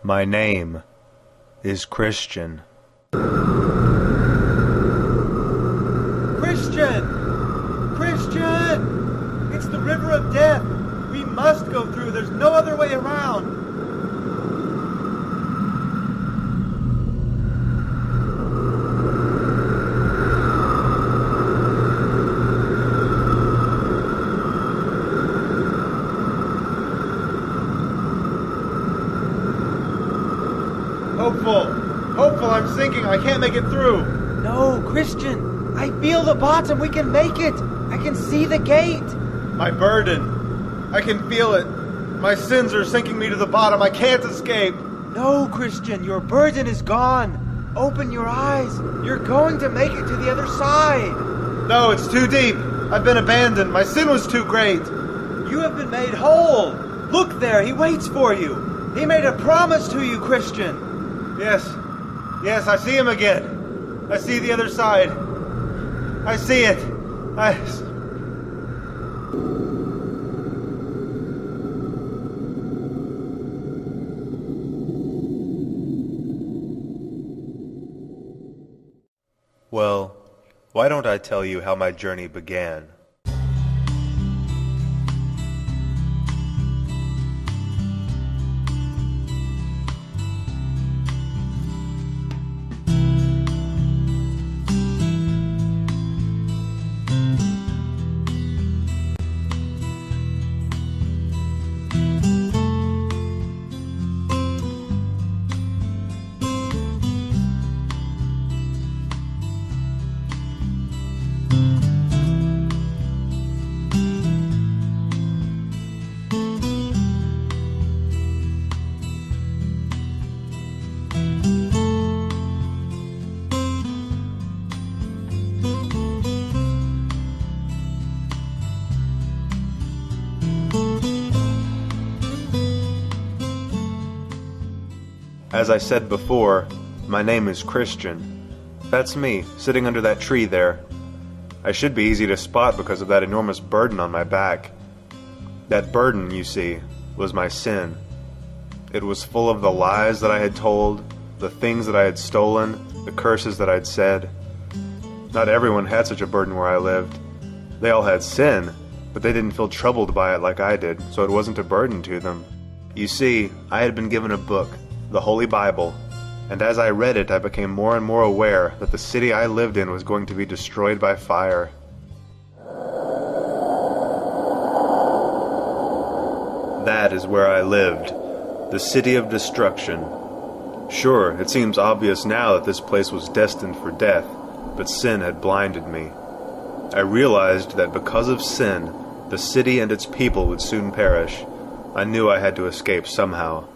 My name is Christian. Christian! Christian! It's the river of death. We must go through. There's no other way around. Hopeful, I'm sinking. I can't make it through. No, Christian, I feel the bottom. We can make it. I can see the gate. My burden. I can feel it. My sins are sinking me to the bottom. I can't escape. No, Christian, your burden is gone. Open your eyes. You're going to make it to the other side. No, it's too deep. I've been abandoned. My sin was too great. You have been made whole. Look there, he waits for you. He made a promise to you, Christian. Yes, I see him again. I see the other side. I see it. Well, why don't I tell you how my journey began? As I said before, my name is Christian. That's me, sitting under that tree there. I should be easy to spot because of that enormous burden on my back. That burden, you see, was my sin. It was full of the lies that I had told, the things that I had stolen, the curses that I'd said. Not everyone had such a burden where I lived. They all had sin, but they didn't feel troubled by it like I did, so it wasn't a burden to them. You see, I had been given a book, the Holy Bible, and as I read it I became more and more aware that the city I lived in was going to be destroyed by fire. That is where I lived, the city of destruction. Sure, it seems obvious now that this place was destined for death, but sin had blinded me. I realized that because of sin, the city and its people would soon perish. I knew I had to escape somehow.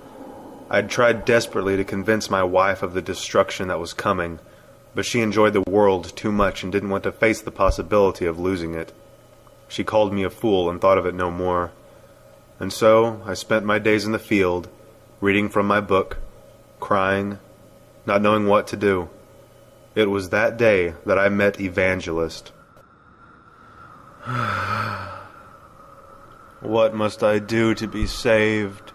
I'd tried desperately to convince my wife of the destruction that was coming, but she enjoyed the world too much and didn't want to face the possibility of losing it. She called me a fool and thought of it no more. And so I spent my days in the field, reading from my book, crying, not knowing what to do. It was that day that I met Evangelist. What must I do to be saved?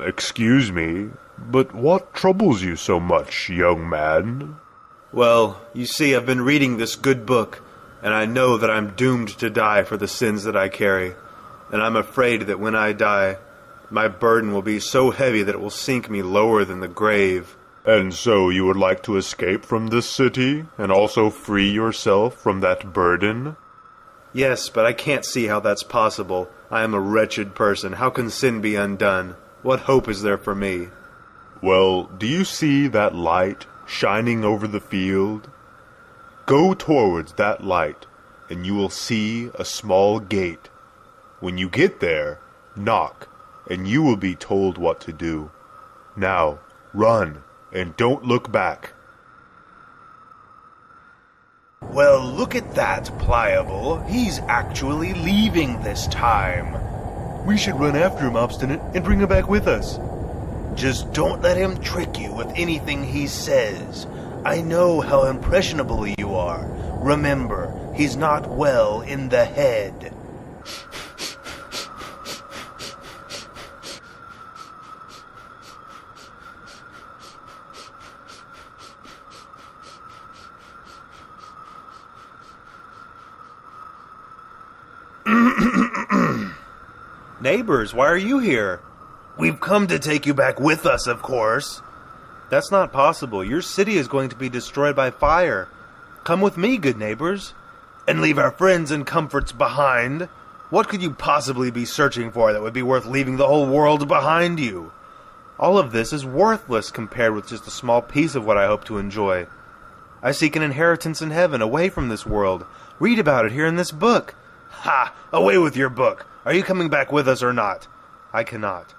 Excuse me, but what troubles you so much, young man? Well, you see, I've been reading this good book, and I know that I'm doomed to die for the sins that I carry, and I'm afraid that when I die, my burden will be so heavy that it will sink me lower than the grave. And so you would like to escape from this city, and also free yourself from that burden? Yes, but I can't see how that's possible. I am a wretched person. How can sin be undone? What hope is there for me? Well, do you see that light shining over the field? Go towards that light, and you will see a small gate. When you get there, knock, and you will be told what to do. Now, run, and don't look back. Well, look at that, Pliable. He's actually leaving this time. We should run after him, Obstinate, and bring him back with us. Just don't let him trick you with anything he says. I know how impressionable you are. Remember, he's not well in the head. Neighbors, why are you here? We've come to take you back with us, of course. That's not possible. Your city is going to be destroyed by fire. Come with me, good neighbors. And leave our friends and comforts behind? What could you possibly be searching for that would be worth leaving the whole world behind you? All of this is worthless compared with just a small piece of what I hope to enjoy. I seek an inheritance in heaven, away from this world. Read about it here in this book. Ha! Away with your book. Are you coming back with us or not? I cannot.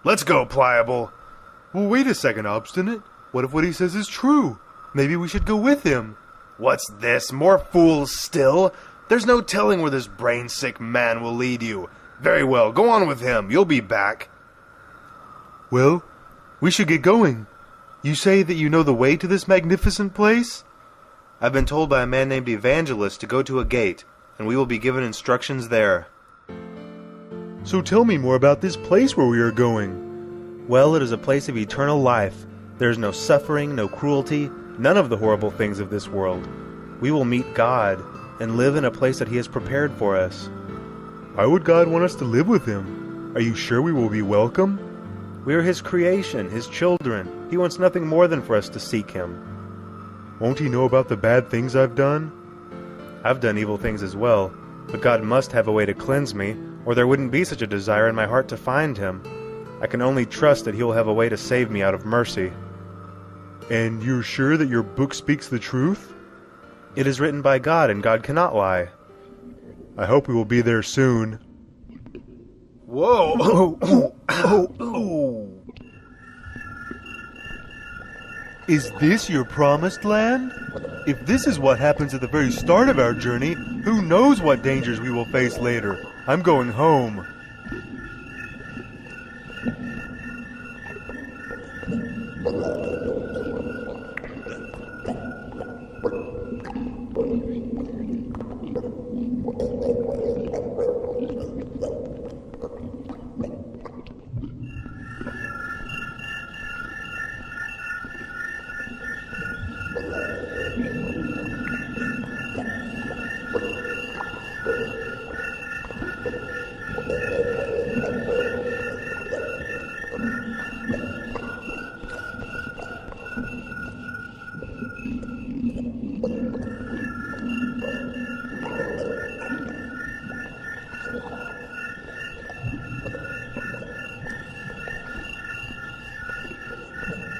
Let's go, Pliable. Well, wait a second, Obstinate. What if what he says is true? Maybe we should go with him. What's this? More fools still? There's no telling where this brain-sick man will lead you. Very well, go on with him. You'll be back. Well, we should get going. You say that you know the way to this magnificent place? I've been told by a man named Evangelist to go to a gate, and we will be given instructions there. So tell me more about this place where we are going. Well, it is a place of eternal life. There is no suffering, no cruelty, none of the horrible things of this world. We will meet God and live in a place that He has prepared for us. Why would God want us to live with Him? Are you sure we will be welcome? We are His creation, His children. He wants nothing more than for us to seek Him. Won't He know about the bad things I've done? I've done evil things as well, but God must have a way to cleanse me, or there wouldn't be such a desire in my heart to find Him. I can only trust that He will have a way to save me out of mercy. And you're sure that your book speaks the truth? It is written by God, and God cannot lie. I hope we will be there soon. Whoa! Is this your promised land? If this is what happens at the very start of our journey, who knows what dangers we will face later? I'm going home.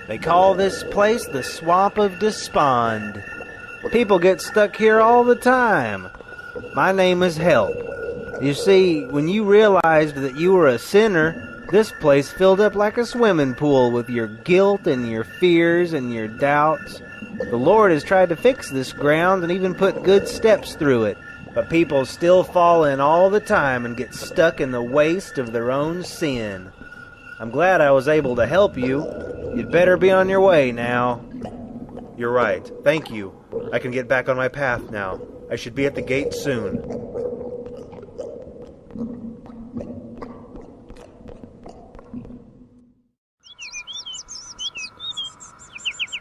They call this place the Swamp of Despond. People get stuck here all the time. My name is Help. You see, when you realized that you were a sinner, this place filled up like a swimming pool with your guilt and your fears and your doubts. The Lord has tried to fix this ground and even put good steps through it, but people still fall in all the time and get stuck in the waste of their own sin. I'm glad I was able to help you. You'd better be on your way now. You're right. Thank you. I can get back on my path now. I should be at the gate soon.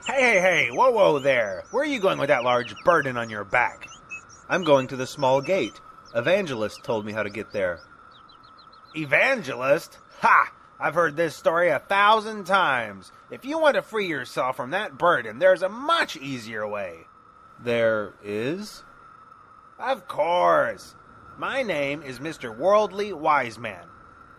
Hey, whoa there. Where are you going with that large burden on your back? I'm going to the small gate. Evangelist told me how to get there. Evangelist? Ha! I've heard this story 1,000 times. If you want to free yourself from that burden, there's a much easier way. There is? Of course. My name is Mr. Worldly Wise Man.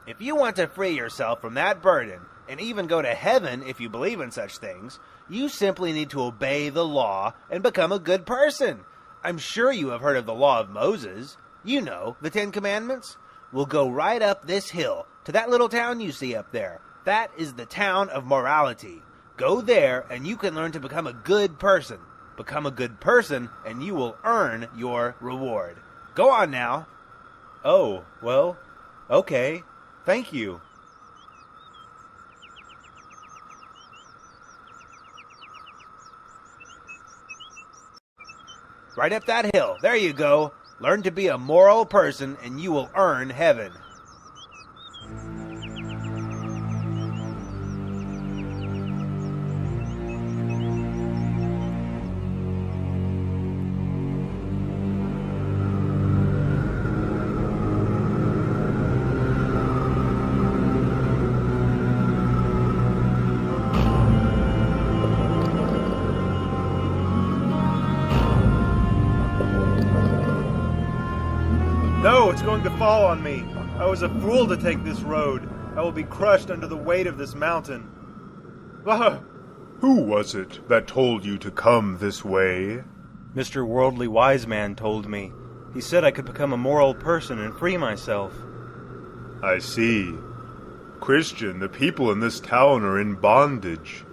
If you want to free yourself from that burden, and even go to heaven if you believe in such things, you simply need to obey the law and become a good person. I'm sure you have heard of the law of Moses. You know, the 10 Commandments. We'll go right up this hill to that little town you see up there. That is the town of morality. Go there and you can learn to become a good person. Become a good person and you will earn your reward. Go on now. Oh, well, okay. Thank you. Right up that hill. There you go. Learn to be a moral person and you will earn heaven. No, it's going to fall on me. I was a fool to take this road. I will be crushed under the weight of this mountain. Ah! Who was it that told you to come this way? Mr. Worldly Wise Man told me. He said I could become a moral person and free myself. I see. Christian, the people in this town are in bondage.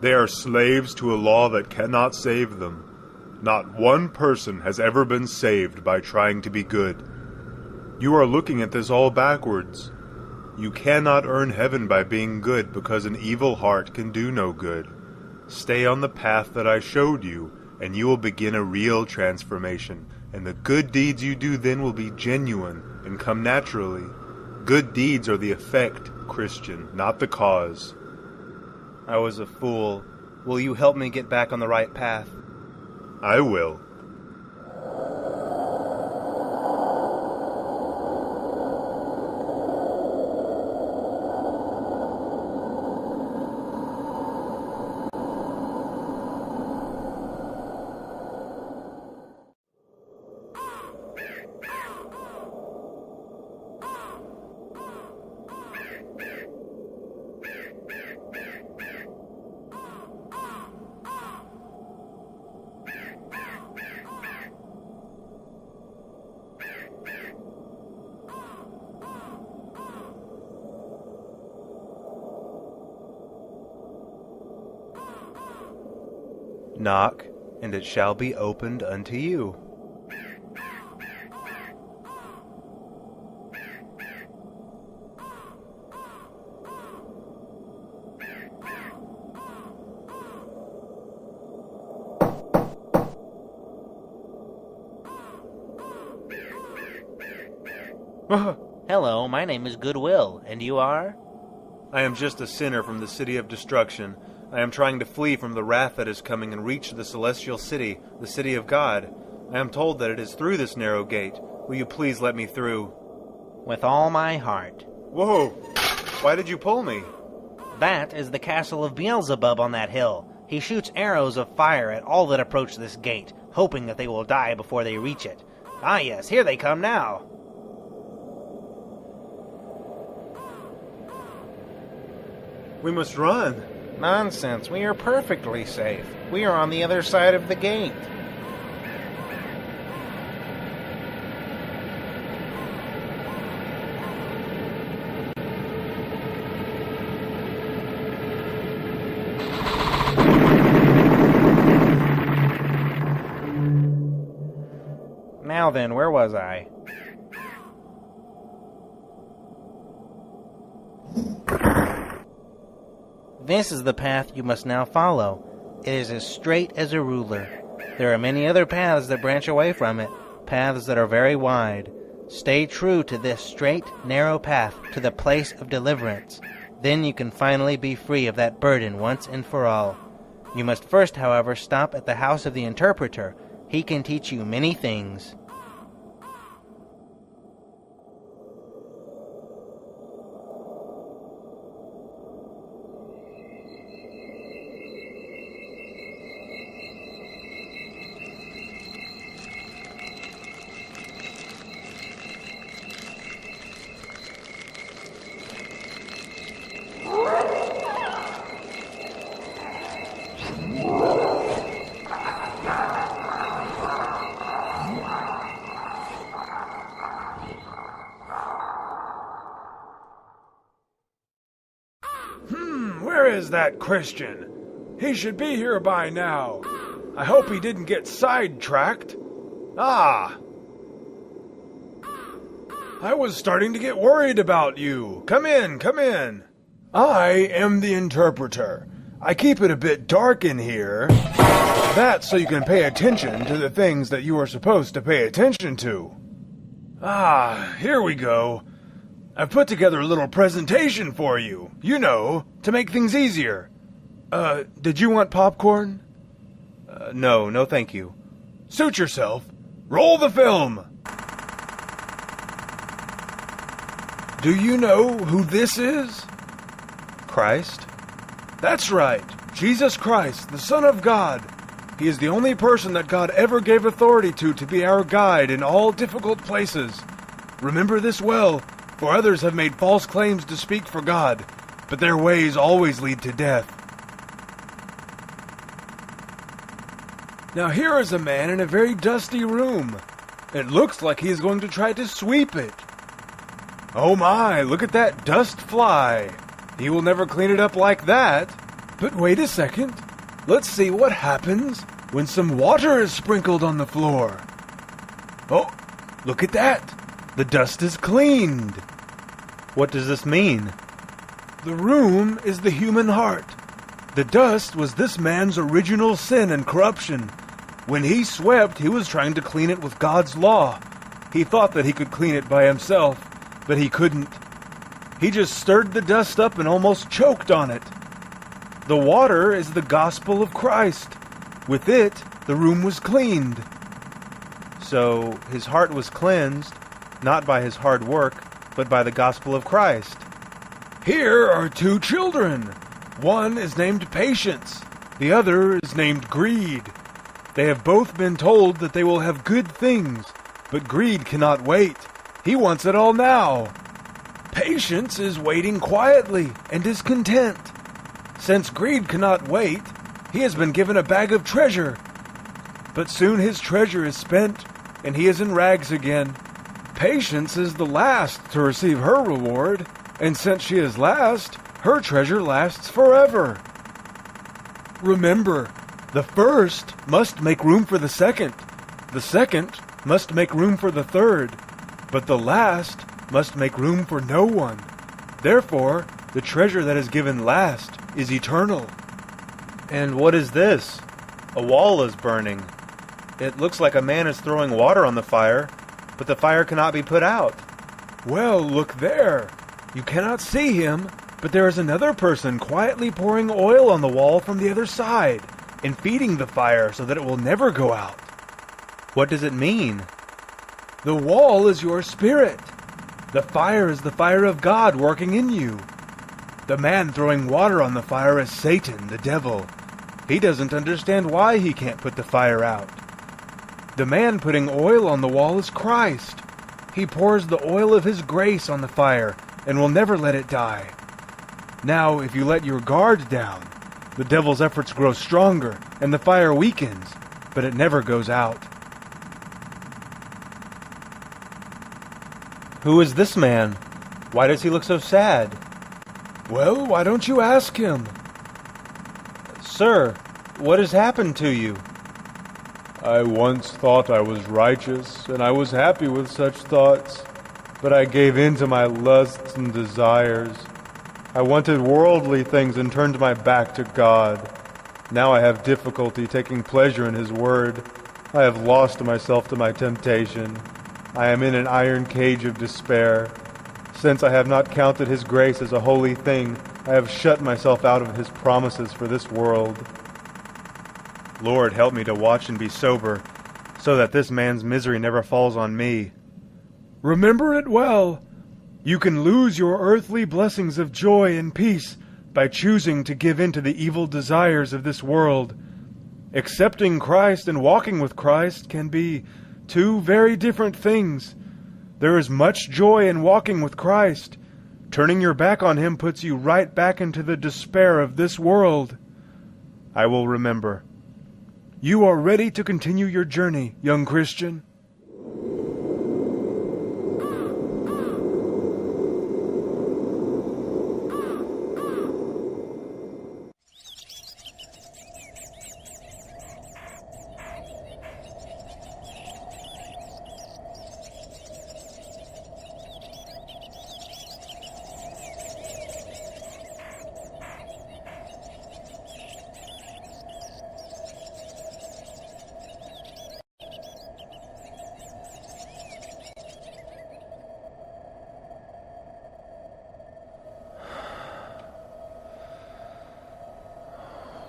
They are slaves to a law that cannot save them. Not one person has ever been saved by trying to be good. You are looking at this all backwards. You cannot earn heaven by being good because an evil heart can do no good. Stay on the path that I showed you, and you will begin a real transformation, and the good deeds you do then will be genuine and come naturally. Good deeds are the effect, Christian, not the cause. I was a fool. Will you help me get back on the right path? I will. Knock, and it shall be opened unto you. Hello, my name is Goodwill, and you are? I am just a sinner from the city of destruction. I am trying to flee from the wrath that is coming and reach the celestial city, the city of God. I am told that it is through this narrow gate. Will you please let me through? With all my heart. Whoa! Why did you pull me? That is the castle of Beelzebub on that hill. He shoots arrows of fire at all that approach this gate, hoping that they will die before they reach it. Ah yes, here they come now. We must run. Nonsense, we are perfectly safe. We are on the other side of the gate. Now then, where was I? This is the path you must now follow. It is as straight as a ruler. There are many other paths that branch away from it, paths that are very wide. Stay true to this straight, narrow path to the place of deliverance. Then you can finally be free of that burden once and for all. You must first, however, stop at the house of the interpreter. He can teach you many things. Where is that Christian? He should be here by now. I hope he didn't get sidetracked. Ah! I was starting to get worried about you. Come in, come in. I am the interpreter. I keep it a bit dark in here. That's so you can pay attention to the things that you are supposed to pay attention to. Ah, here we go. I've put together a little presentation for you, to make things easier. Did you want popcorn? No, thank you. Suit yourself. Roll the film. Do you know who this is? Christ? That's right. Jesus Christ, the Son of God. He is the only person that God ever gave authority to be our guide in all difficult places. Remember this well, for others have made false claims to speak for God, but their ways always lead to death. Now here is a man in a very dusty room. It looks like he is going to try to sweep it. Oh my, look at that dust fly. He will never clean it up like that. But wait a second. Let's see what happens when some water is sprinkled on the floor. Oh, look at that. The dust is cleaned. What does this mean? The room is the human heart. The dust was this man's original sin and corruption. When he swept, he was trying to clean it with God's law. He thought that he could clean it by himself, but he couldn't. He just stirred the dust up and almost choked on it. The water is the gospel of Christ. With it, the room was cleaned. So his heart was cleansed, not by his hard work, but by the gospel of Christ. Here are two children. One is named Patience. The other is named Greed. They have both been told that they will have good things, but Greed cannot wait. He wants it all now. Patience is waiting quietly and is content. Since Greed cannot wait, he has been given a bag of treasure. But soon his treasure is spent, and he is in rags again. Patience is the last to receive her reward, and since she is last, her treasure lasts forever. Remember, the first must make room for the second must make room for the third, but the last must make room for no one. Therefore, the treasure that is given last is eternal. And what is this? A wall is burning. It looks like a man is throwing water on the fire, but the fire cannot be put out. Well, look there. You cannot see him, but there is another person quietly pouring oil on the wall from the other side and feeding the fire so that it will never go out. What does it mean? The wall is your spirit. The fire is the fire of God working in you. The man throwing water on the fire is Satan, the devil. He doesn't understand why he can't put the fire out. The man putting oil on the wall is Christ. He pours the oil of his grace on the fire and will never let it die. Now, if you let your guard down, the devil's efforts grow stronger and the fire weakens, but it never goes out. Who is this man? Why does he look so sad? Well, why don't you ask him? Sir, what has happened to you? I once thought I was righteous, and I was happy with such thoughts, but I gave in to my lusts and desires. I wanted worldly things and turned my back to God. Now I have difficulty taking pleasure in His Word. I have lost myself to my temptation. I am in an iron cage of despair. Since I have not counted His grace as a holy thing, I have shut myself out of His promises for this world. Lord, help me to watch and be sober, so that this man's misery never falls on me. Remember it well. You can lose your earthly blessings of joy and peace by choosing to give in to the evil desires of this world. Accepting Christ and walking with Christ can be two very different things. There is much joy in walking with Christ. Turning your back on Him puts you right back into the despair of this world. I will remember. You are ready to continue your journey, young Christian.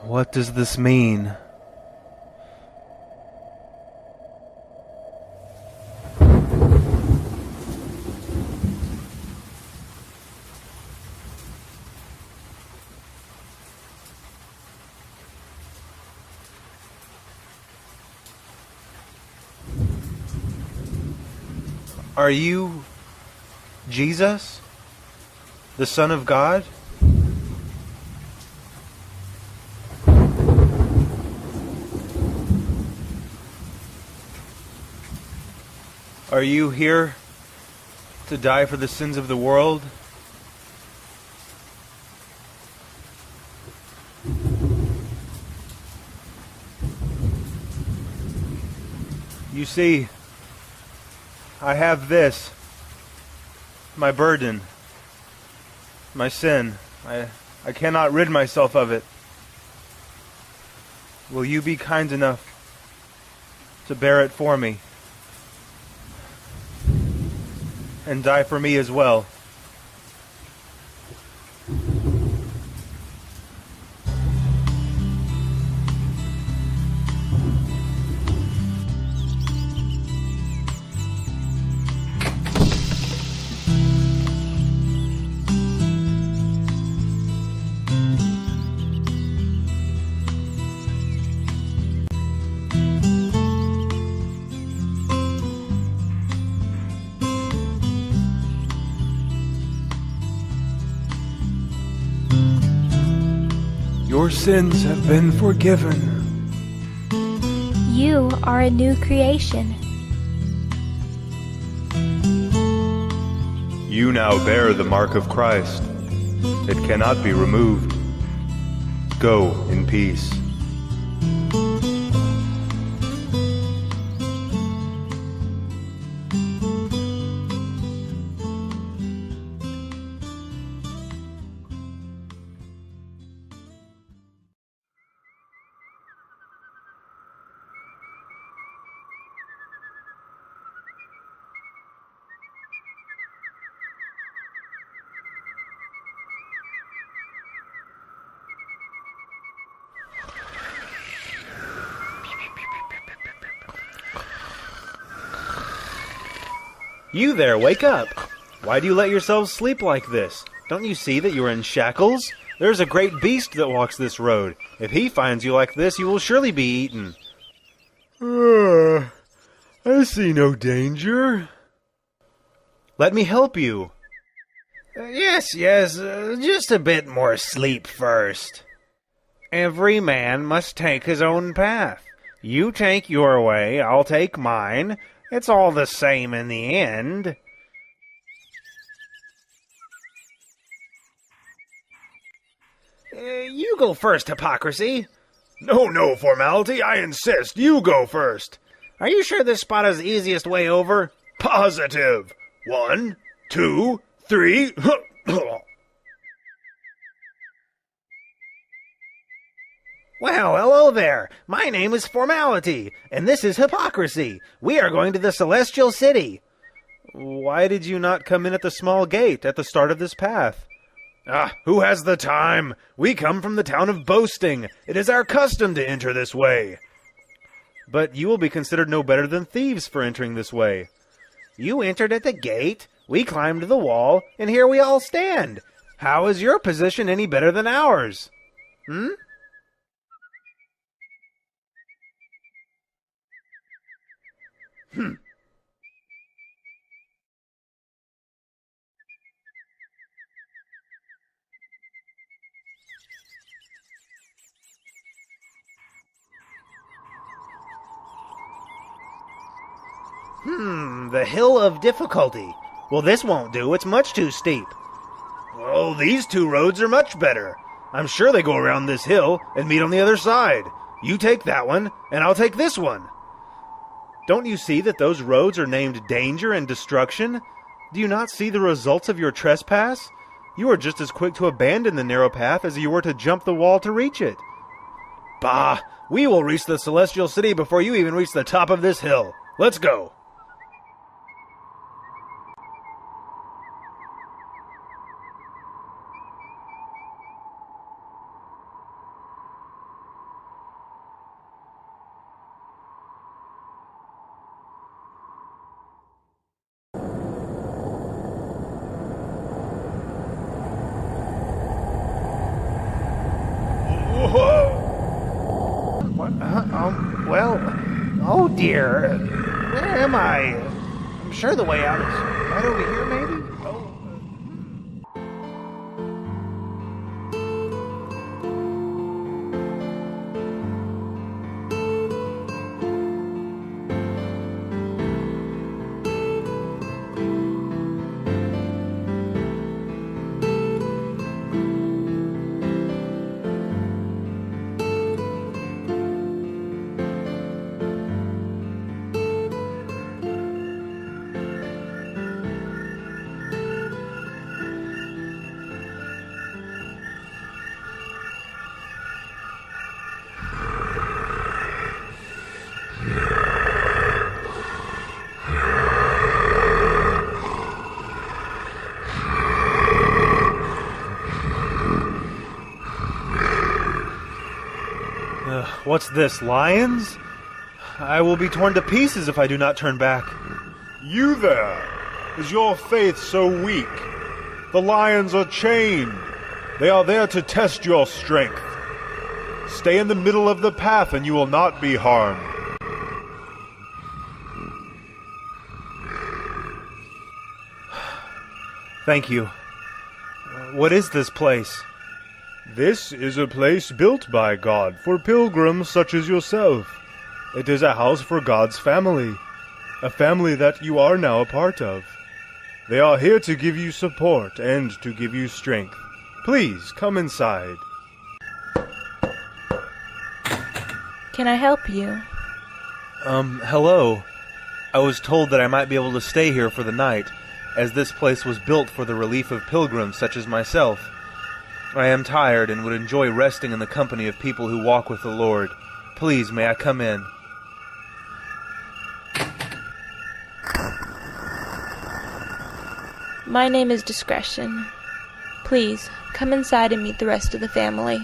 What does this mean? Are you Jesus, the Son of God? Are you here to die for the sins of the world? You see, I have this, my burden, my sin. I cannot rid myself of it. Will you be kind enough to bear it for me and die for me as well? Your sins have been forgiven. You are a new creation. You now bear the mark of Christ. It cannot be removed. Go in peace. You there, wake up! Why do you let yourselves sleep like this? Don't you see that you are in shackles? There's a great beast that walks this road. If he finds you like this, you will surely be eaten. I see no danger. Let me help you. Yes, just a bit more sleep first. Every man must take his own path. You take your way, I'll take mine. It's all the same in the end. You go first, hypocrisy. No, formality, I insist. You go first. Are you sure this spot is the easiest way over? Positive. 1, 2, 3. Well, hello there. My name is Formality, and this is Hypocrisy. We are going to the Celestial City. Why did you not come in at the small gate at the start of this path? Who has the time? We come from the town of Boasting. It is our custom to enter this way. But you will be considered no better than thieves for entering this way. You entered at the gate, we climbed the wall, and here we all stand. How is your position any better than ours? The Hill of Difficulty. Well, this won't do. It's much too steep. Oh, these two roads are much better. I'm sure they go around this hill and meet on the other side. You take that one, and I'll take this one. Don't you see that those roads are named Danger and Destruction? Do you not see the results of your trespass? You are just as quick to abandon the narrow path as you were to jump the wall to reach it. Bah! We will reach the Celestial City before you even reach the top of this hill. Let's go. Oh dear. Where am I? I'm sure the way out is right over here, maybe? Oh. What's this, lions? I will be torn to pieces if I do not turn back. You there! Is your faith so weak? The lions are chained. They are there to test your strength. Stay in the middle of the path and you will not be harmed. Thank you. What is this place? This is a place built by God for pilgrims such as yourself. It is a house for God's family, a family that you are now a part of. They are here to give you support and to give you strength. Please, come inside. Can I help you? Hello. I was told that I might be able to stay here for the night, as this place was built for the relief of pilgrims such as myself. I am tired and would enjoy resting in the company of people who walk with the Lord. Please, may I come in? My name is Discretion. Please, come inside and meet the rest of the family.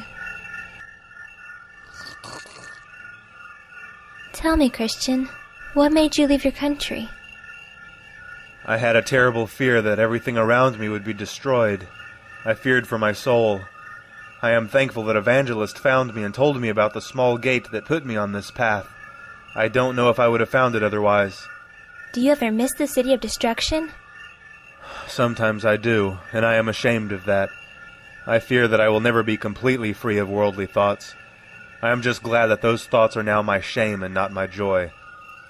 Tell me, Christian, what made you leave your country? I had a terrible fear that everything around me would be destroyed. I feared for my soul. I am thankful that Evangelist found me and told me about the small gate that put me on this path. I don't know if I would have found it otherwise. Do you ever miss the city of destruction? Sometimes I do, and I am ashamed of that. I fear that I will never be completely free of worldly thoughts. I am just glad that those thoughts are now my shame and not my joy.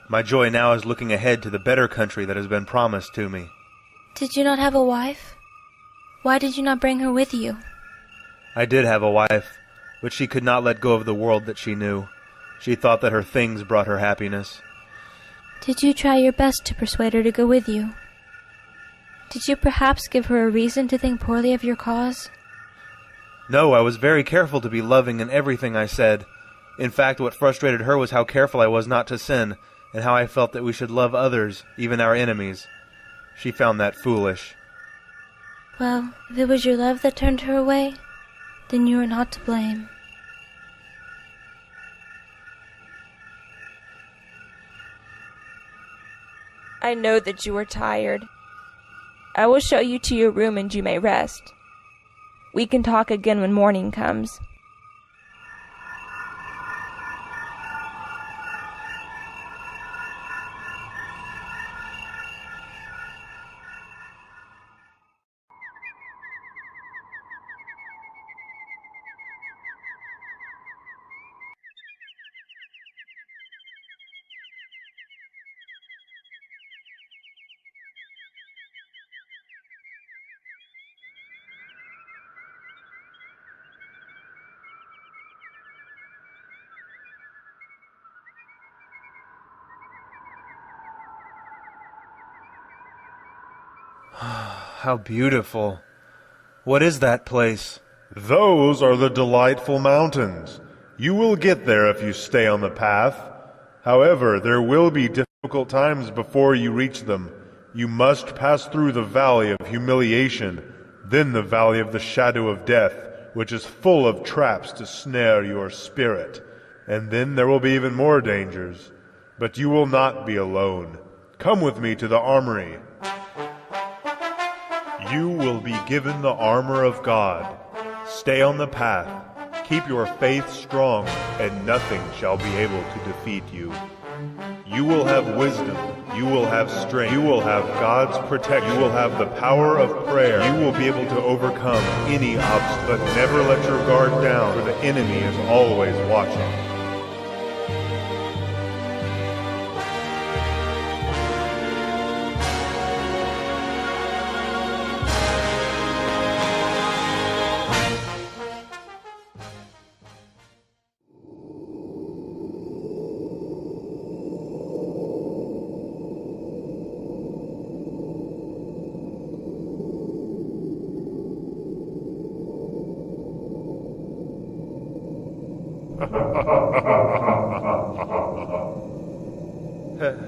My joy now is looking ahead to the better country that has been promised to me. Did you not have a wife? Why did you not bring her with you? I did have a wife, but she could not let go of the world that she knew. She thought that her things brought her happiness. Did you try your best to persuade her to go with you? Did you perhaps give her a reason to think poorly of your cause? No, I was very careful to be loving in everything I said. In fact, what frustrated her was how careful I was not to sin, and how I felt that we should love others, even our enemies. She found that foolish. Well, if it was your love that turned her away, then you are not to blame. I know that you are tired. I will show you to your room and you may rest. We can talk again when morning comes. How beautiful. What is that place? Those are the delightful mountains. You will get there if you stay on the path. However, there will be difficult times before you reach them. You must pass through the valley of humiliation, then the valley of the shadow of death, which is full of traps to snare your spirit. And then there will be even more dangers. But you will not be alone. Come with me to the armory. You will be given the armor of God. Stay on the path. Keep your faith strong, and nothing shall be able to defeat you. You will have wisdom. You will have strength. You will have God's protection. You will have the power of prayer. You will be able to overcome any obstacle. But never let your guard down, for the enemy is always watching.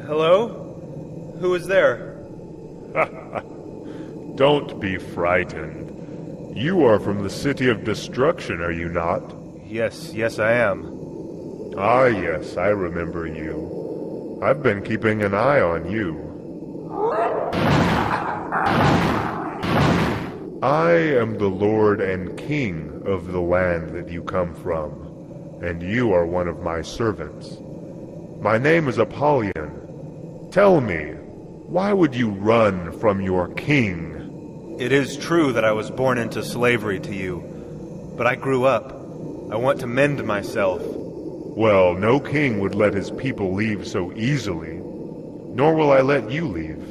Hello? Who is there? Don't be frightened. You are from the City of Destruction, are you not? Yes, I am. Ah, yes, I remember you. I've been keeping an eye on you. I am the Lord and King of the land that you come from, and you are one of my servants. My name is Apollyon. Tell me, why would you run from your king? It is true that I was born into slavery to you, but I grew up. I want to mend myself. Well, no king would let his people leave so easily, nor will I let you leave.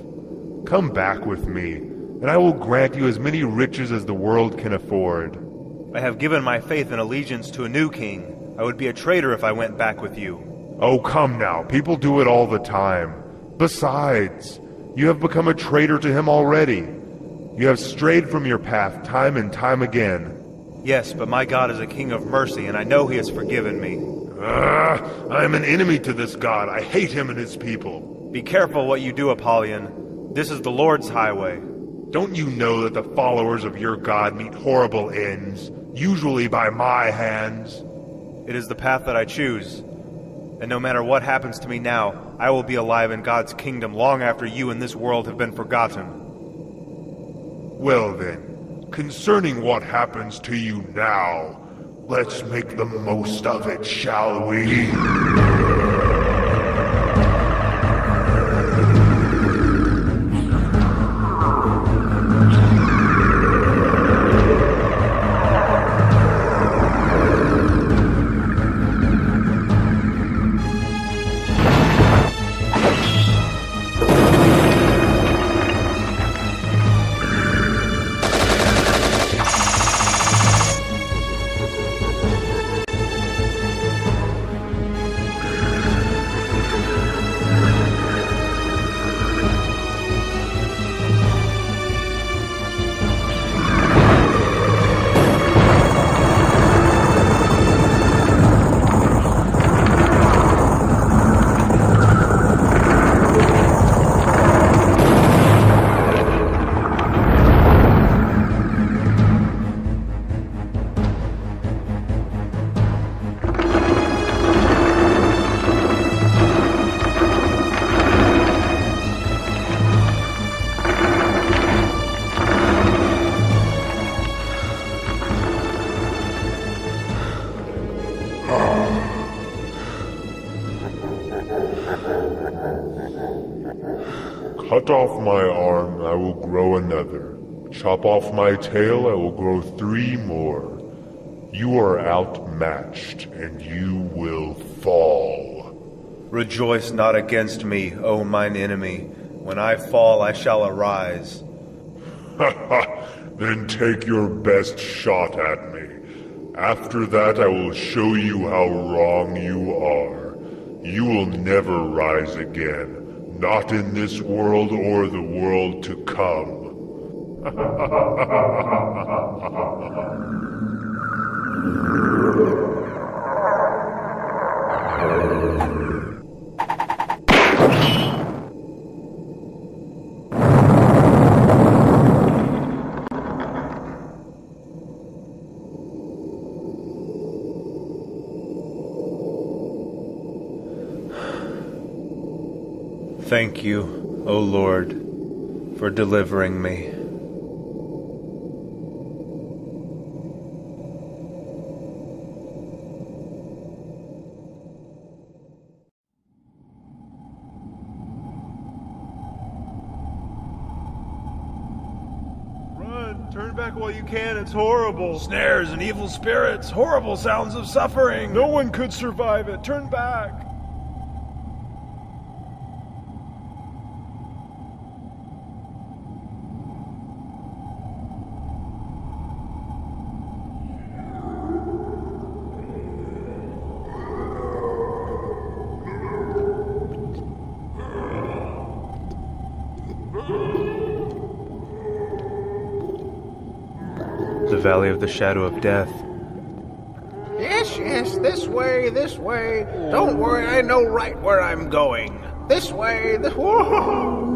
Come back with me, and I will grant you as many riches as the world can afford. I have given my faith and allegiance to a new king. I would be a traitor if I went back with you. Oh, come now. People do it all the time. Besides, you have become a traitor to him already. You have strayed from your path time and time again. Yes, but my God is a king of mercy, and I know he has forgiven me. I am an enemy to this God. I hate him and his people. Be careful what you do, Apollyon. This is the Lord's highway. Don't you know that the followers of your God meet horrible ends, usually by my hands? It is the path that I choose. And no matter what happens to me now, I will be alive in God's kingdom long after you and this world have been forgotten. Well then, concerning what happens to you now, let's make the most of it, shall we? Cut off my arm, I will grow another. Chop off my tail, I will grow 3 more. You are outmatched, and you will fall. Rejoice not against me, O mine enemy. When I fall, I shall arise. Then take your best shot at me. After that, I will show you how wrong you are. You will never rise again. Not in this world or the world to come. Thank you, O Lord, for delivering me. Turn back while you can, it's horrible. Snares and evil spirits, horrible sounds of suffering. No one could survive it. Turn back. The Valley of the Shadow of Death. Yes, this way, this way. Don't worry, I know right where I'm going. This way, whoa!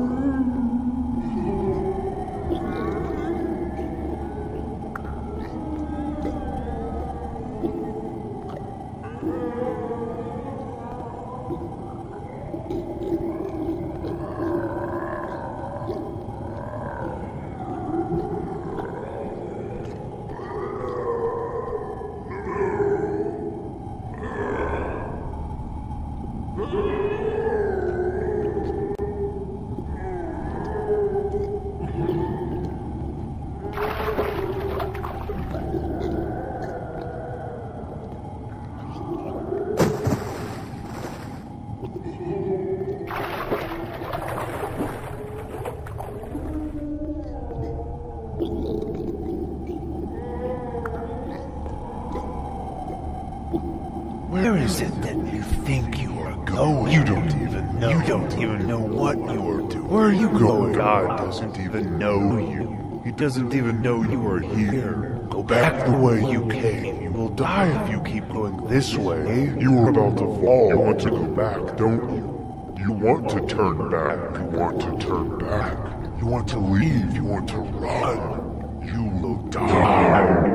Where is it that you think you are going? You don't even know. You don't even know what you are doing. Where are you going? God doesn't even know you. He doesn't even know you are here. Go back the way you came. You will die if you keep going this way. You are about to fall. You want to go back, don't you? You want to turn back. You want to turn back. You want to leave. You want to run. You will die.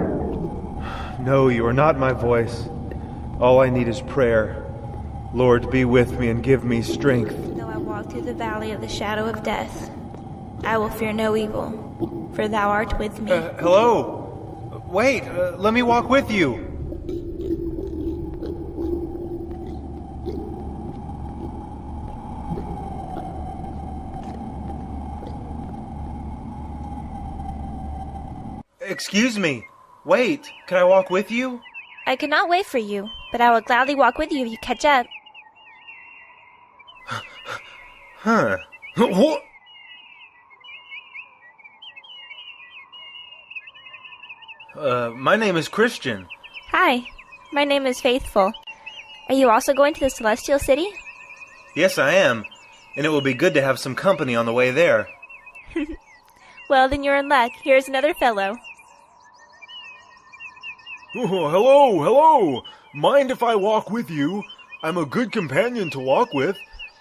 No, you are not my voice. All I need is prayer. Lord, be with me and give me strength. Though I walk through the valley of the shadow of death, I will fear no evil, for thou art with me. Hello? Wait, let me walk with you. Excuse me. Wait, can I walk with you? I cannot wait for you, but I will gladly walk with you if you catch up. Huh. What? My name is Christian. Hi, my name is Faithful. Are you also going to the Celestial City? Yes, I am. And it will be good to have some company on the way there. Well, then you're in luck. Here's another fellow. Oh, hello. Mind if I walk with you? I'm a good companion to walk with,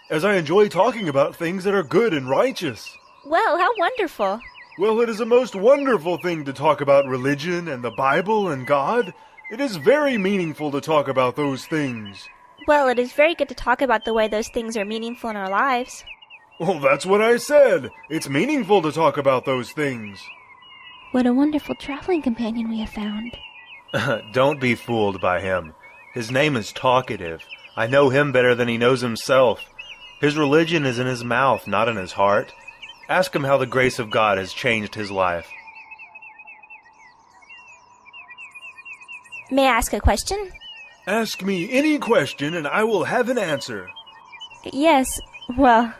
as I enjoy talking about things that are good and righteous. Well, how wonderful. Well, it is a most wonderful thing to talk about religion and the Bible and God. It is very meaningful to talk about those things. Well, it is very good to talk about the way those things are meaningful in our lives. Well, that's what I said. It's meaningful to talk about those things. What a wonderful traveling companion we have found. Don't be fooled by him. His name is Talkative. I know him better than he knows himself. His religion is in his mouth, not in his heart. Ask him how the grace of God has changed his life. May I ask a question? Ask me any question and I will have an answer. Yes, well,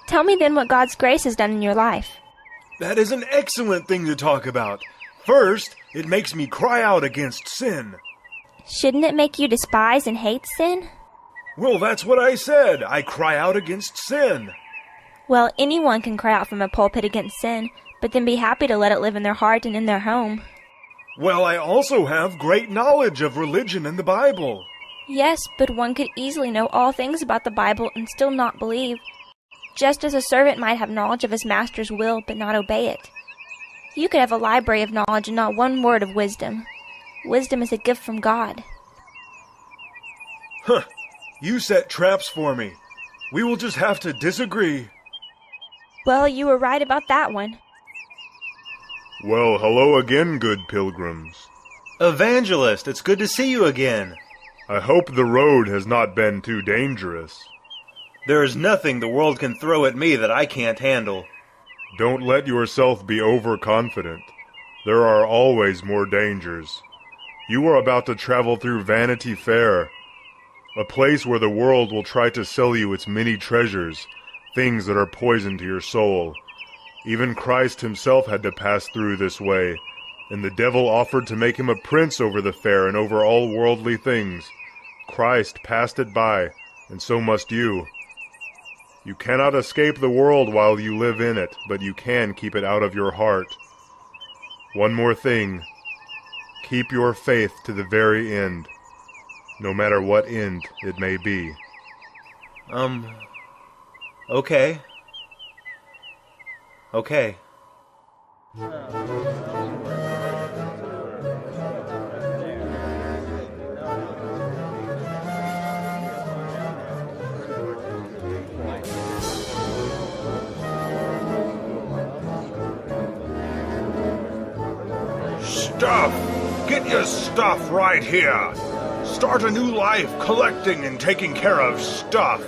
tell me then what God's grace has done in your life. That is an excellent thing to talk about. First, it makes me cry out against sin. Shouldn't it make you despise and hate sin? Well, that's what I said. I cry out against sin. Well, anyone can cry out from a pulpit against sin, but then be happy to let it live in their heart and in their home. Well, I also have great knowledge of religion and the Bible. Yes, but one could easily know all things about the Bible and still not believe, just as a servant might have knowledge of his master's will but not obey it. You could have a library of knowledge and not one word of wisdom. Wisdom is a gift from God. Huh. You set traps for me. We will just have to disagree. Well, you were right about that one. Well, hello again, good pilgrims. Evangelist, it's good to see you again. I hope the road has not been too dangerous. There is nothing the world can throw at me that I can't handle. Don't let yourself be overconfident. There are always more dangers. You are about to travel through Vanity Fair, a place where the world will try to sell you its many treasures, things that are poison to your soul. Even Christ himself had to pass through this way, and the devil offered to make him a prince over the fair and over all worldly things. Christ passed it by, and so must you. You cannot escape the world while you live in it, but you can keep it out of your heart. One more thing. Keep your faith to the very end, no matter what end it may be. Okay. Okay. Stuff! Get your stuff right here! Start a new life collecting and taking care of stuff.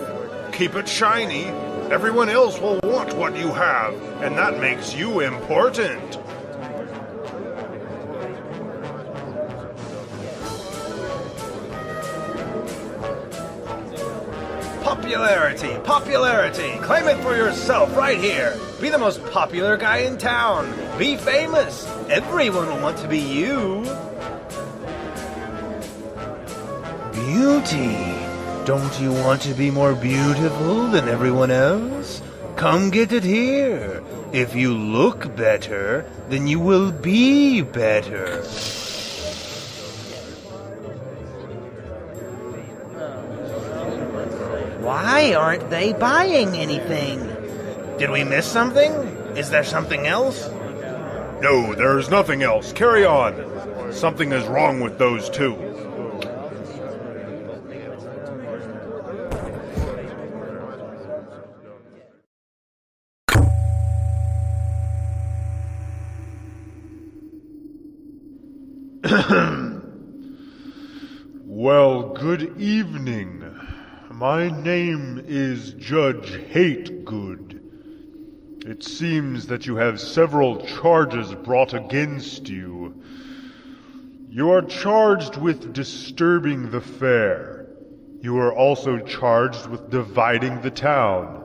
Keep it shiny. Everyone else will want what you have, and that makes you important. Popularity! Popularity! Claim it for yourself right here! Be the most popular guy in town! Be famous! Everyone will want to be you! Beauty! Don't you want to be more beautiful than everyone else? Come get it here! If you look better, then you will be better! Why aren't they buying anything? Did we miss something? Is there something else? No, there's nothing else. Carry on. Something is wrong with those two. Well, good evening. My name is Judge Hategood. It seems that you have several charges brought against you. You are charged with disturbing the fair. You are also charged with dividing the town.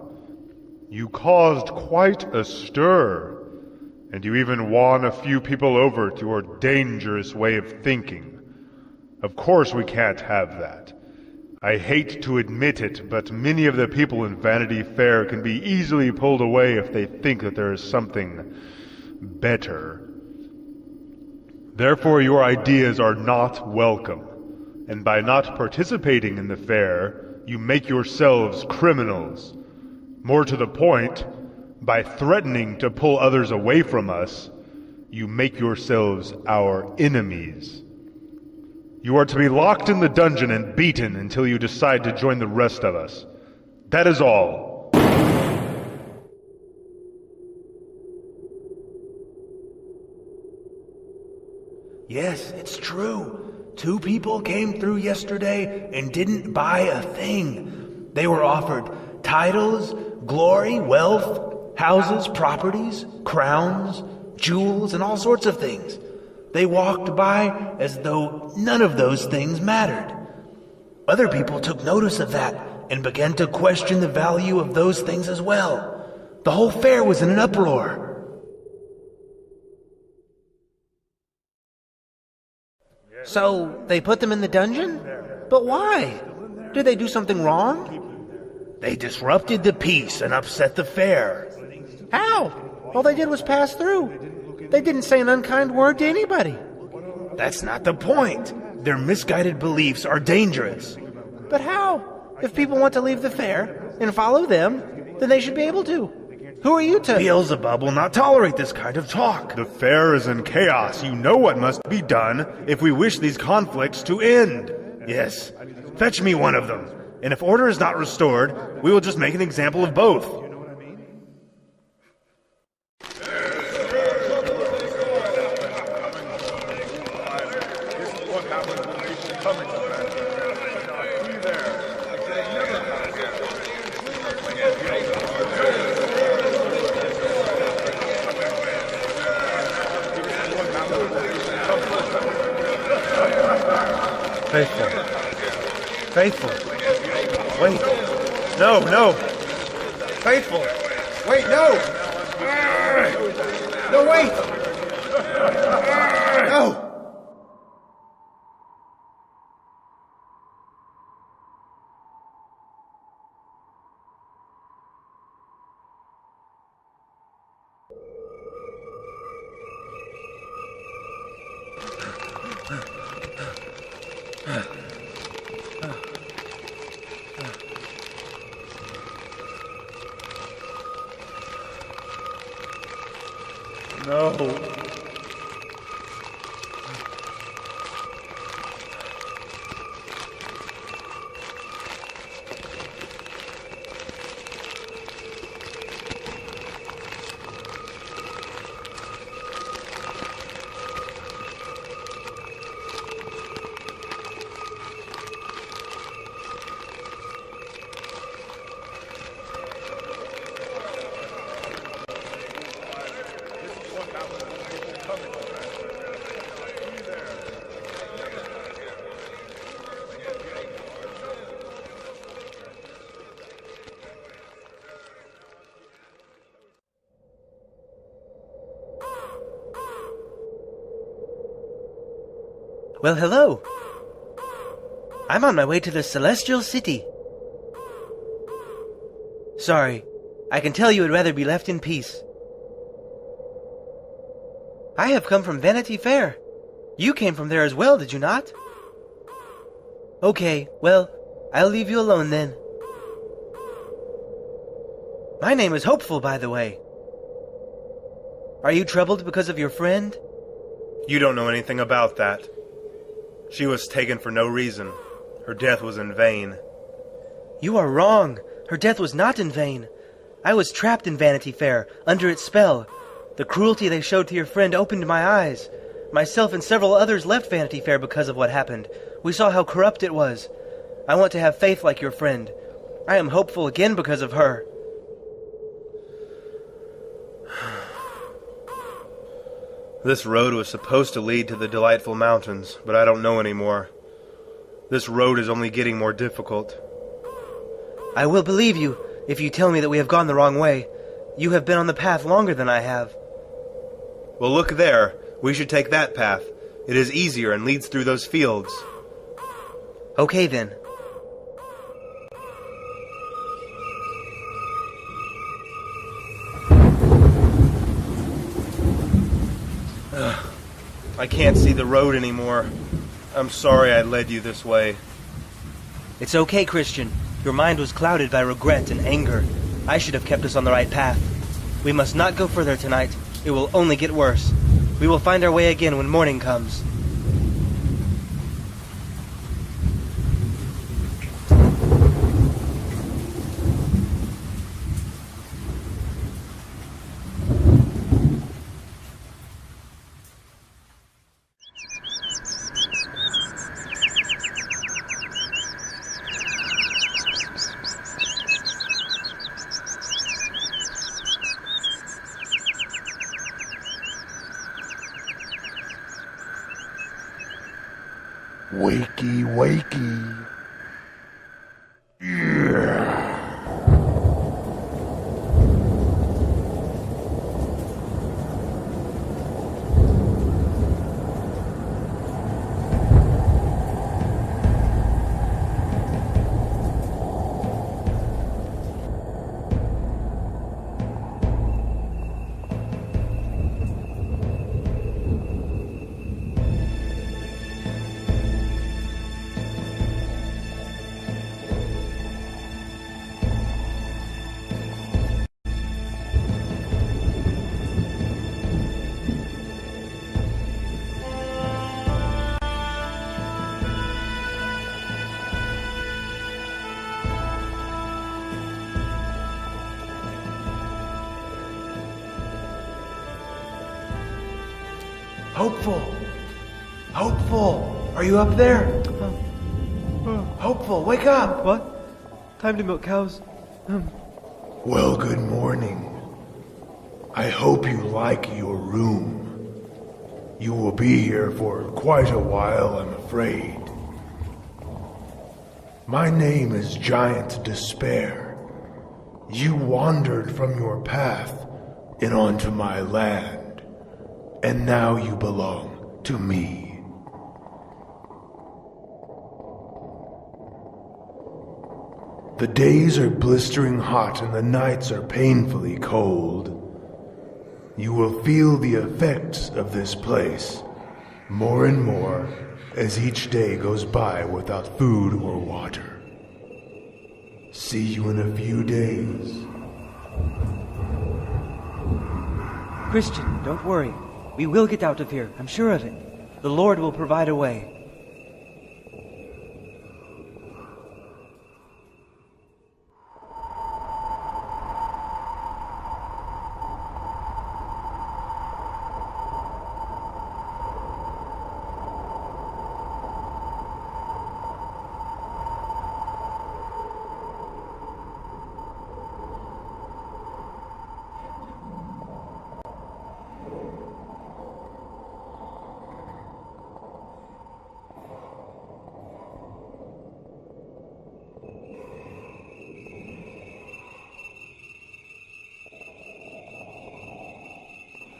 You caused quite a stir, and you even won a few people over to your dangerous way of thinking. Of course we can't have that. I hate to admit it, but many of the people in Vanity Fair can be easily pulled away if they think that there is something better. Therefore, your ideas are not welcome, and by not participating in the fair, you make yourselves criminals. More to the point, by threatening to pull others away from us, you make yourselves our enemies. You are to be locked in the dungeon and beaten until you decide to join the rest of us. That is all. Yes, it's true. 2 people came through yesterday and didn't buy a thing. They were offered titles, glory, wealth, houses, properties, crowns, jewels, and all sorts of things. They walked by as though none of those things mattered. Other people took notice of that and began to question the value of those things as well. The whole fair was in an uproar. So, they put them in the dungeon? But why? Did they do something wrong? They disrupted the peace and upset the fair. How? All they did was pass through. They didn't say an unkind word to anybody. That's not the point. Their misguided beliefs are dangerous. But how? If people want to leave the fair and follow them, then they should be able to. Who are you to... Beelzebub will not tolerate this kind of talk. The fair is in chaos. You know what must be done if we wish these conflicts to end. Yes. Fetch me one of them. And if order is not restored, we will just make an example of both. Faithful. Faithful. Wait. No, no. Faithful. Wait, no. No, wait. No. No. Well, hello. I'm on my way to the Celestial City. Sorry, I can tell you would rather be left in peace. I have come from Vanity Fair. You came from there as well, did you not? Okay, well, I'll leave you alone then. My name is Hopeful, by the way. Are you troubled because of your friend? You don't know anything about that. She was taken for no reason. Her death was in vain. You are wrong. Her death was not in vain. I was trapped in Vanity Fair, under its spell. The cruelty they showed to your friend opened my eyes. Myself and several others left Vanity Fair because of what happened. We saw how corrupt it was. I want to have faith like your friend. I am hopeful again because of her. This road was supposed to lead to the Delightful Mountains, but I don't know anymore. This road is only getting more difficult. I will believe you if you tell me that we have gone the wrong way. You have been on the path longer than I have. Well, look there. We should take that path. It is easier and leads through those fields. Okay, then. I can't see the road anymore. I'm sorry I led you this way. It's okay, Christian. Your mind was clouded by regret and anger. I should have kept us on the right path. We must not go further tonight. It will only get worse. We will find our way again when morning comes. Wakey, wakey. Yeah. Hopeful! Hopeful! Are you up there? Hopeful, wake up! What? Time to milk cows? Well, good morning. I hope you like your room. You will be here for quite a while, I'm afraid. My name is Giant Despair. You wandered from your path and onto my land, and now you belong to me. The days are blistering hot and the nights are painfully cold. You will feel the effects of this place more and more as each day goes by without food or water. See you in a few days. Christian, don't worry. We will get out of here, I'm sure of it. The Lord will provide a way.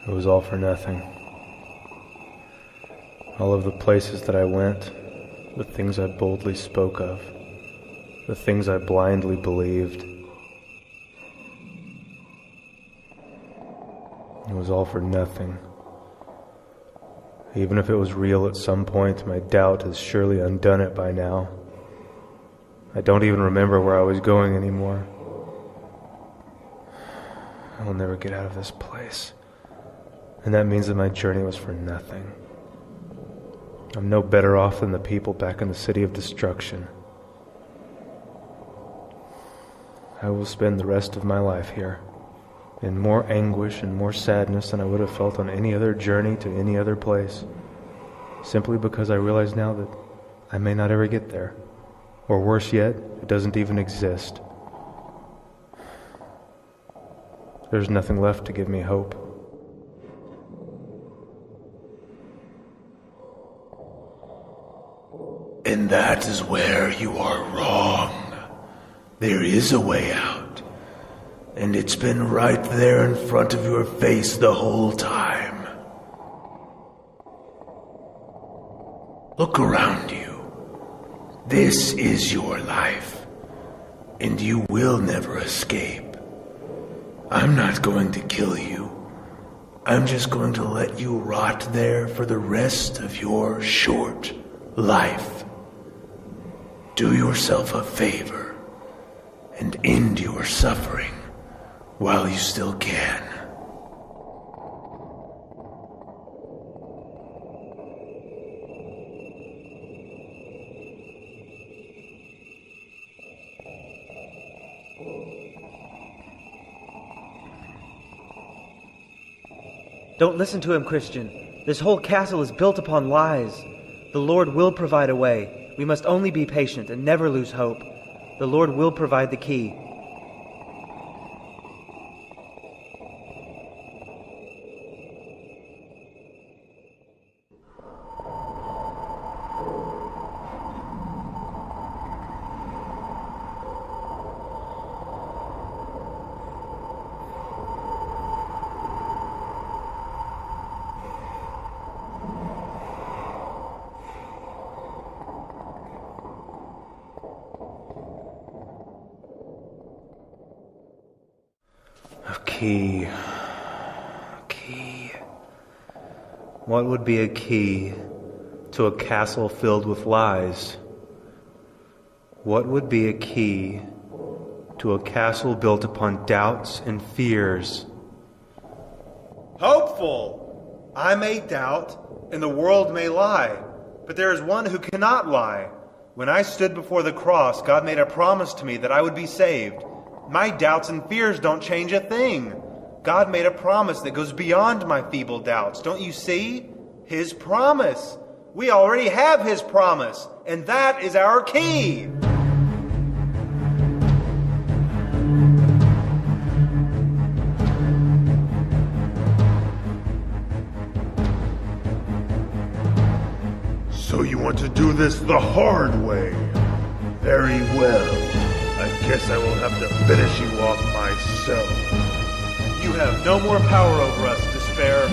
It was all for nothing. All of the places that I went, the things I boldly spoke of, the things I blindly believed. It was all for nothing. Even if it was real at some point, my doubt has surely undone it by now. I don't even remember where I was going anymore. I will never get out of this place. And that means that my journey was for nothing. I'm no better off than the people back in the city of destruction. I will spend the rest of my life here, in more anguish and more sadness than I would have felt on any other journey to any other place, simply because I realize now that I may not ever get there, or worse yet, it doesn't even exist. There's nothing left to give me hope. And that is where you are wrong. There is a way out, and it's been right there in front of your face the whole time. Look around you. This is your life, and you will never escape. I'm not going to kill you. I'm just going to let you rot there for the rest of your short life. Do yourself a favor and end your suffering while you still can. Don't listen to him, Christian. This whole castle is built upon lies. The Lord will provide a way. We must only be patient and never lose hope. The Lord will provide the key. Key. What would be a key to a castle filled with lies? What would be a key to a castle built upon doubts and fears? Hopeful! I may doubt, and the world may lie, but there is one who cannot lie. When I stood before the cross, God made a promise to me that I would be saved. My doubts and fears don't change a thing. God made a promise that goes beyond my feeble doubts. Don't you see? His promise. We already have His promise, and that is our key. So you want to do this the hard way? Very well. I guess I will have to finish you off myself. You have no more power over us, Despair.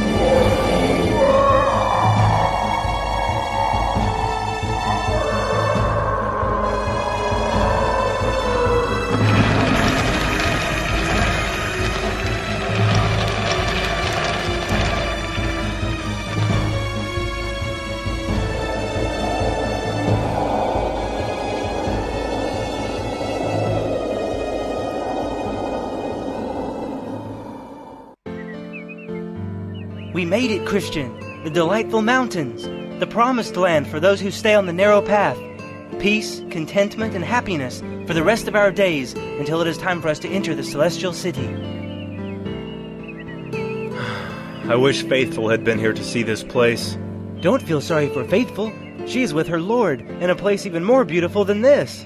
We made it, Christian. The delightful mountains. The promised land for those who stay on the narrow path. Peace, contentment, and happiness for the rest of our days until it is time for us to enter the celestial city. I wish Faithful had been here to see this place. Don't feel sorry for Faithful. She is with her Lord in a place even more beautiful than this.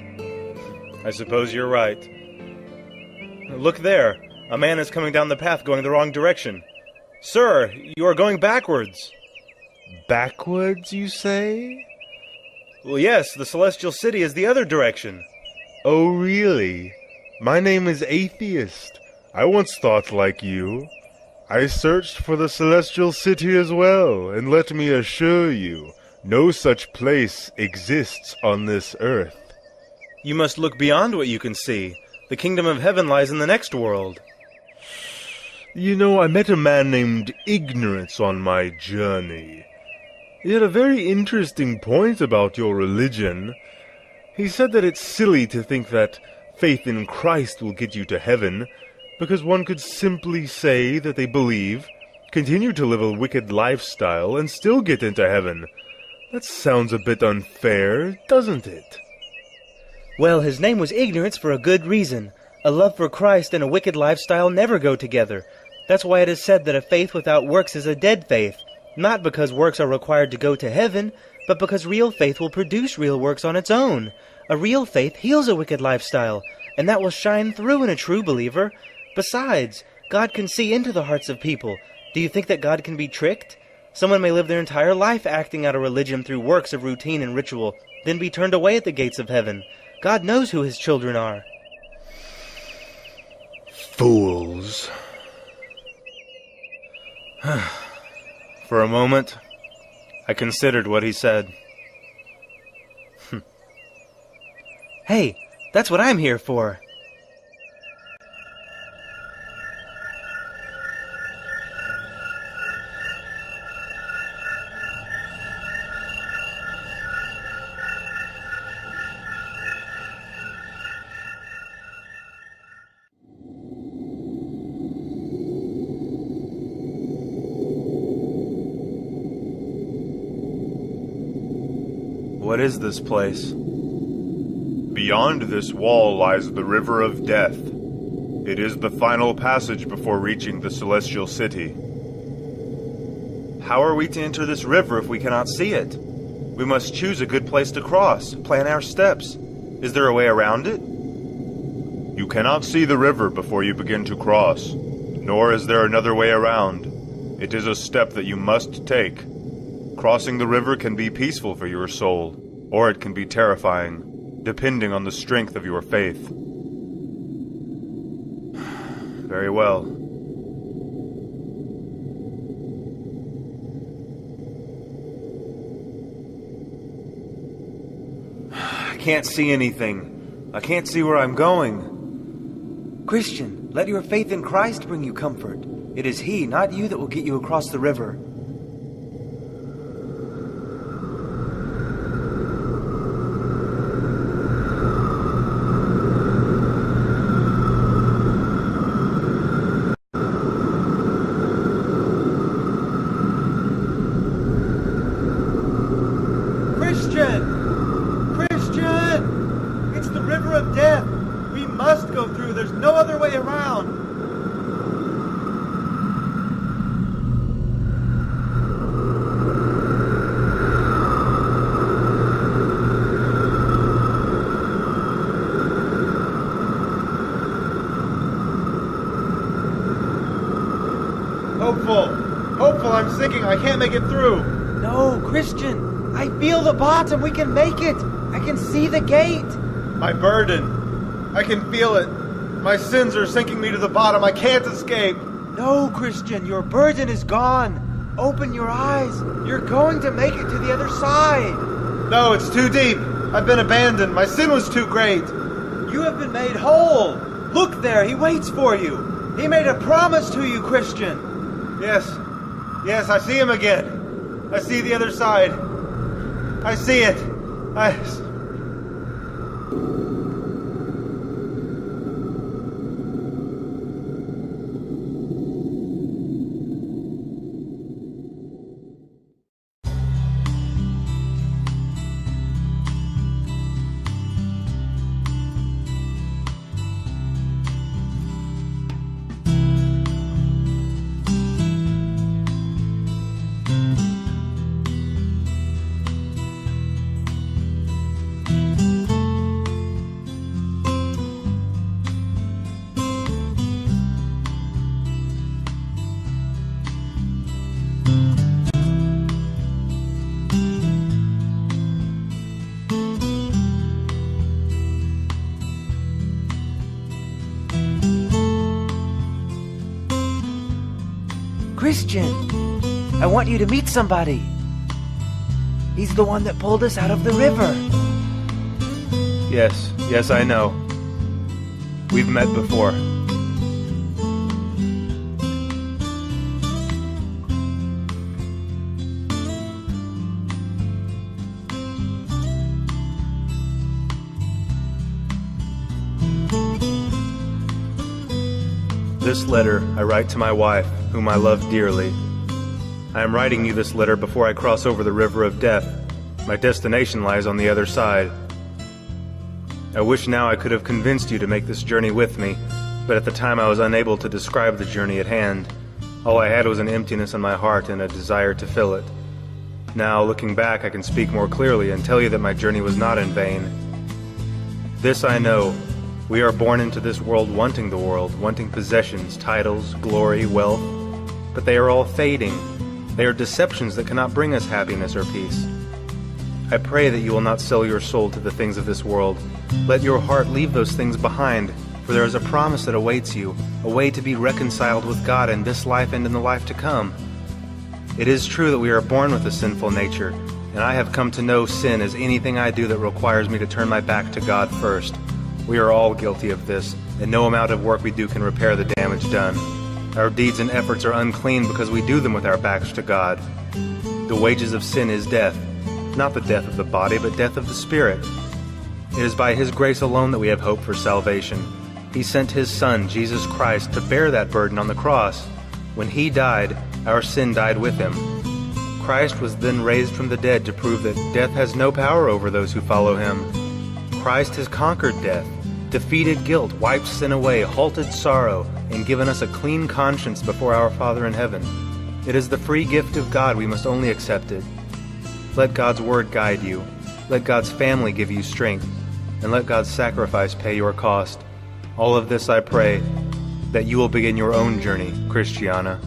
I suppose you're right. Look there. A man is coming down the path going the wrong direction. Sir, you are going backwards. Backwards, you say? Well, yes, the Celestial City is the other direction. Oh, really? My name is Atheist. I once thought like you. I searched for the Celestial City as well, and let me assure you, no such place exists on this earth. You must look beyond what you can see. The kingdom of heaven lies in the next world. You know, I met a man named Ignorance on my journey. He had a very interesting point about your religion. He said that it's silly to think that faith in Christ will get you to heaven, because one could simply say that they believe, continue to live a wicked lifestyle, and still get into heaven. That sounds a bit unfair, doesn't it? Well, his name was Ignorance for a good reason. A love for Christ and a wicked lifestyle never go together. That's why it is said that a faith without works is a dead faith, not because works are required to go to heaven, but because real faith will produce real works on its own. A real faith heals a wicked lifestyle, and that will shine through in a true believer. Besides, God can see into the hearts of people. Do you think that God can be tricked? Someone may live their entire life acting out a religion through works of routine and ritual, then be turned away at the gates of heaven. God knows who his children are. Fools. For a moment, I considered what he said. Hey, that's what I'm here for. What is this place? Beyond this wall lies the River of Death. It is the final passage before reaching the Celestial City. How are we to enter this river if we cannot see it? We must choose a good place to cross, plan our steps. Is there a way around it? You cannot see the river before you begin to cross, nor is there another way around. It is a step that you must take. Crossing the river can be peaceful for your soul, or it can be terrifying, depending on the strength of your faith. Very well. I can't see anything. I can't see where I'm going. Christian, let your faith in Christ bring you comfort. It is He, not you, that will get you across the river. Christian! It's the river of death! We must go through. There's no other way around. Hopeful, I'm sinking. I can't make it through. No, Christian! I feel the bottom. We can make it. I can see the gate. My burden. I can feel it. My sins are sinking me to the bottom. I can't escape. No, Christian, your burden is gone. Open your eyes. You're going to make it to the other side. No, it's too deep. I've been abandoned. My sin was too great. You have been made whole. Look there, he waits for you. He made a promise to you, Christian. Yes. Yes, I see him again. I see the other side. I see it. Christian, I want you to meet somebody. He's the one that pulled us out of the river. Yes, I know. We've met before. This letter I write to my wife, whom I love dearly. I am writing you this letter before I cross over the river of death. My destination lies on the other side. I wish now I could have convinced you to make this journey with me, but at the time I was unable to describe the journey at hand. All I had was an emptiness in my heart and a desire to fill it. Now, looking back, I can speak more clearly and tell you that my journey was not in vain. This I know. We are born into this world wanting the world, wanting possessions, titles, glory, wealth, but they are all fading. They are deceptions that cannot bring us happiness or peace. I pray that you will not sell your soul to the things of this world. Let your heart leave those things behind, for there is a promise that awaits you, a way to be reconciled with God in this life and in the life to come. It is true that we are born with a sinful nature, and I have come to know sin as anything I do that requires me to turn my back to God first. We are all guilty of this, and no amount of work we do can repair the damage done. Our deeds and efforts are unclean because we do them with our backs to God. The wages of sin is death, not the death of the body, but death of the spirit. It is by His grace alone that we have hope for salvation. He sent His Son, Jesus Christ, to bear that burden on the cross. When He died, our sin died with Him. Christ was then raised from the dead to prove that death has no power over those who follow Him. Christ has conquered death, defeated guilt, wiped sin away, halted sorrow, and given us a clean conscience before our Father in heaven. It is the free gift of God. We must only accept it. Let God's word guide you. Let God's family give you strength. And let God's sacrifice pay your cost. All of this I pray, that you will begin your own journey, Christiana.